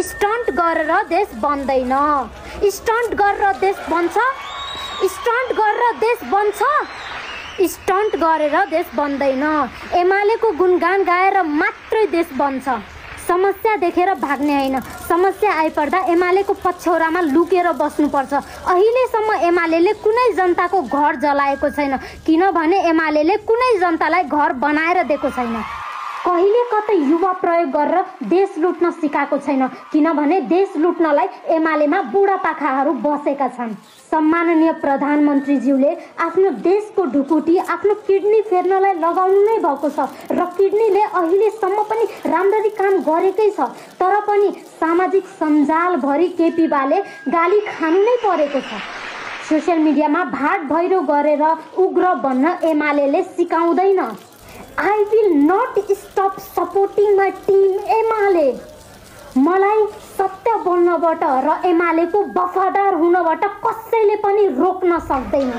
Stunt गरेर देश बन्दैन। स्टन्ट गरेर देश बन्छ? स्टन्ट गरेर देश बन्छ? स्टन्ट गरेर देश बन्दैन। एमालेको गुणगान गाएर मात्रै देश बन्छ। समस्या देखेर भाग्ने होइन, समस्या आइपर्दा एमालेको पछौरामा लुकेर बस्नुपर्छ। अहिलेसम्म एमालेले कुनै जनताको घर जलाएको छैन, किनभने एमालेले कुनै जनतालाई घर बनाएर दिएको छैन। कहिले कतै युवा प्रयोग गरेर देश लुट्न सिकाएको छैन, किनभने देश लुट्नलाई एमालेमा बुढापाकाहरू बसेका छन्। सम्माननीय प्रधानमन्त्रीज्यूले आफ्नो देशको ढुकुटी आफ्नो किडनी फेर्नलाई लगाउनु नै भएको छ र किडनीले अहिलेसम्म पनि राम्ररी काम गरेकै छ, तर पनि सामाजिक सञ्जालभरि केपी बाले गाली खानु नै परेको छ। सोसियल मिडियामा भाट भैरो गरेर उग्र बन्न एमालेले सिकाउँदैन। I will not stop supporting my team UML. मलाई सत्य बोल्नबाट र एमालेको वफादार हुनबाट कसैले पनि रोक्न सक्दैन।